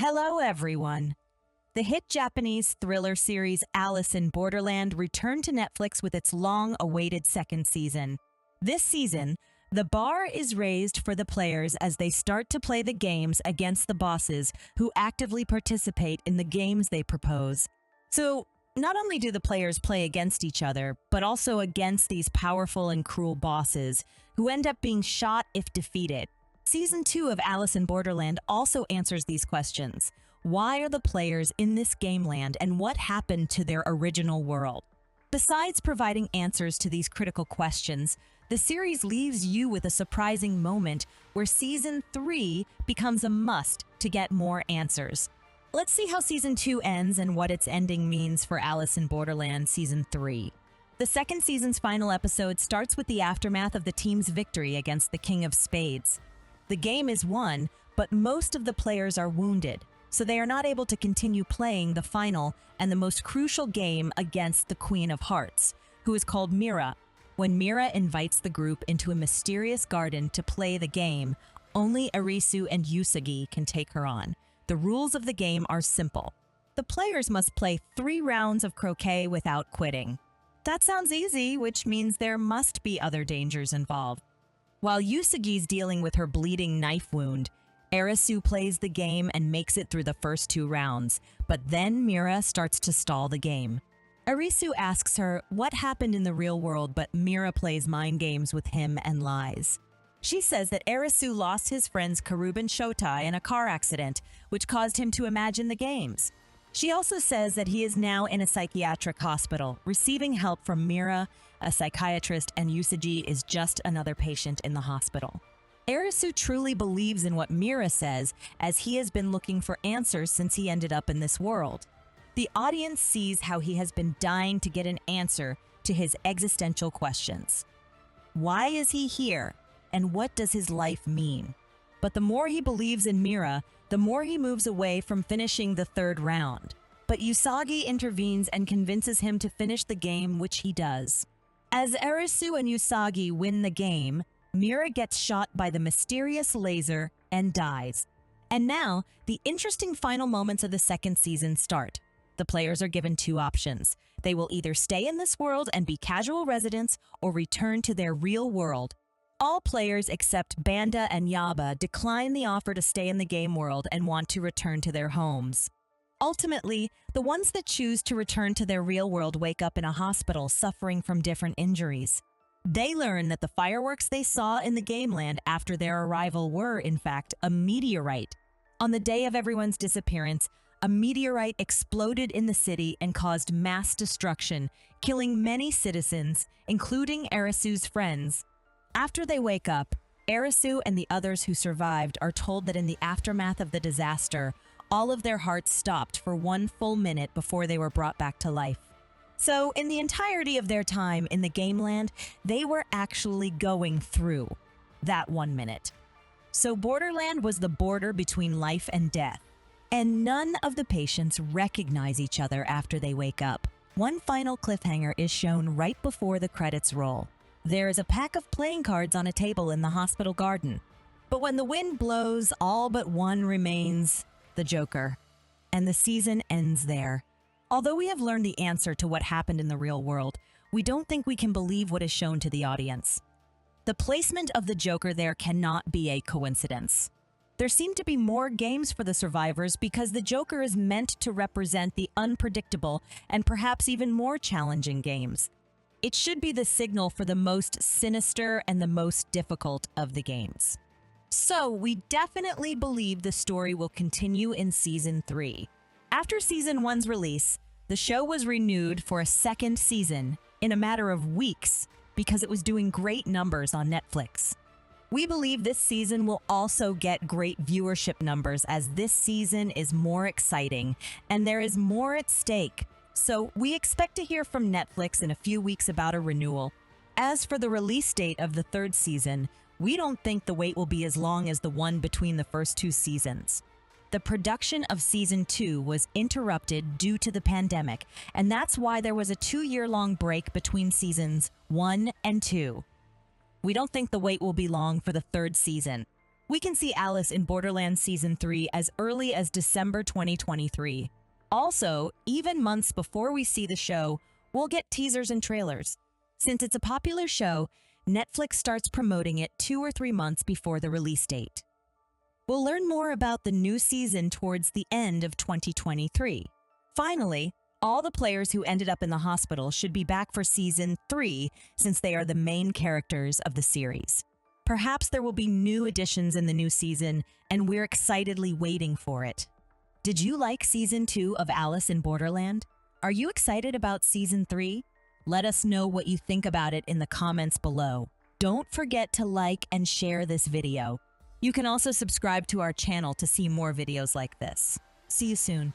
Hello, everyone. The hit Japanese thriller series Alice in Borderland returned to Netflix with its long-awaited second season. This season, the bar is raised for the players as they start to play the games against the bosses who actively participate in the games they propose. So, not only do the players play against each other, but also against these powerful and cruel bosses who end up being shot if defeated. Season 2 of Alice in Borderland also answers these questions. Why are the players in this game land, and what happened to their original world? Besides providing answers to these critical questions, the series leaves you with a surprising moment where Season 3 becomes a must to get more answers. Let's see how Season 2 ends and what its ending means for Alice in Borderland Season 3. The second season's final episode starts with the aftermath of the team's victory against the King of Spades. The game is won, but most of the players are wounded, so they are not able to continue playing the final and the most crucial game against the Queen of Hearts, who is called Mira. When Mira invites the group into a mysterious garden to play the game, only Arisu and Usagi can take her on. The rules of the game are simple. The players must play 3 rounds of croquet without quitting. That sounds easy, which means there must be other dangers involved. While Usagi's dealing with her bleeding knife wound, Arisu plays the game and makes it through the first 2 rounds, but then Mira starts to stall the game. Arisu asks her what happened in the real world, but Mira plays mind games with him and lies. She says that Arisu lost his friends Karub and Shotai in a car accident, which caused him to imagine the games. She also says that he is now in a psychiatric hospital, receiving help from Mira, a psychiatrist, and Usagi is just another patient in the hospital. Arisu truly believes in what Mira says, as he has been looking for answers since he ended up in this world. The audience sees how he has been dying to get an answer to his existential questions. Why is he here, and what does his life mean? But the more he believes in Mira, the more he moves away from finishing the 3rd round. But Usagi intervenes and convinces him to finish the game, which he does. As Arisu and Usagi win the game, Mira gets shot by the mysterious laser and dies. And now, the interesting final moments of the second season start. The players are given 2 options. They will either stay in this world and be casual residents or return to their real world. All players except Banda and Yaba decline the offer to stay in the game world and want to return to their homes. Ultimately, the ones that choose to return to their real world wake up in a hospital suffering from different injuries. They learn that the fireworks they saw in the game land after their arrival were, in fact, a meteorite. On the day of everyone's disappearance, a meteorite exploded in the city and caused mass destruction, killing many citizens, including Arisu's friends. After they wake up, Arisu and the others who survived are told that in the aftermath of the disaster, all of their hearts stopped for 1 full minute before they were brought back to life. So, in the entirety of their time in the game land, they were actually going through that 1 minute. So Borderland was the border between life and death, and none of the patients recognize each other after they wake up. One final cliffhanger is shown right before the credits roll. There is a pack of playing cards on a table in the hospital garden. But when the wind blows, all but one remains, the Joker. And the season ends there. Although we have learned the answer to what happened in the real world, we don't think we can believe what is shown to the audience. The placement of the Joker there cannot be a coincidence. There seem to be more games for the survivors because the Joker is meant to represent the unpredictable and perhaps even more challenging games. It should be the signal for the most sinister and the most difficult of the games. So, we definitely believe the story will continue in Season 3. After Season 1's release, the show was renewed for a second season in a matter of weeks because it was doing great numbers on Netflix. We believe this season will also get great viewership numbers as this season is more exciting and there is more at stake. So we expect to hear from Netflix in a few weeks about a renewal. As for the release date of the 3rd season, we don't think the wait will be as long as the one between the first 2 seasons. The production of Season 2 was interrupted due to the pandemic, and that's why there was a 2-year-long break between Seasons 1 and 2. We don't think the wait will be long for the 3rd season. We can see Alice in Borderland Season 3 as early as December 2023. Also, even months before we see the show, we'll get teasers and trailers. Since it's a popular show, Netflix starts promoting it 2 or 3 months before the release date. We'll learn more about the new season towards the end of 2023. Finally, all the players who ended up in the hospital should be back for Season 3 since they are the main characters of the series. Perhaps there will be new additions in the new season, and we're excitedly waiting for it. Did you like Season 2 of Alice in Borderland? Are you excited about Season 3? Let us know what you think about it in the comments below. Don't forget to like and share this video. You can also subscribe to our channel to see more videos like this. See you soon.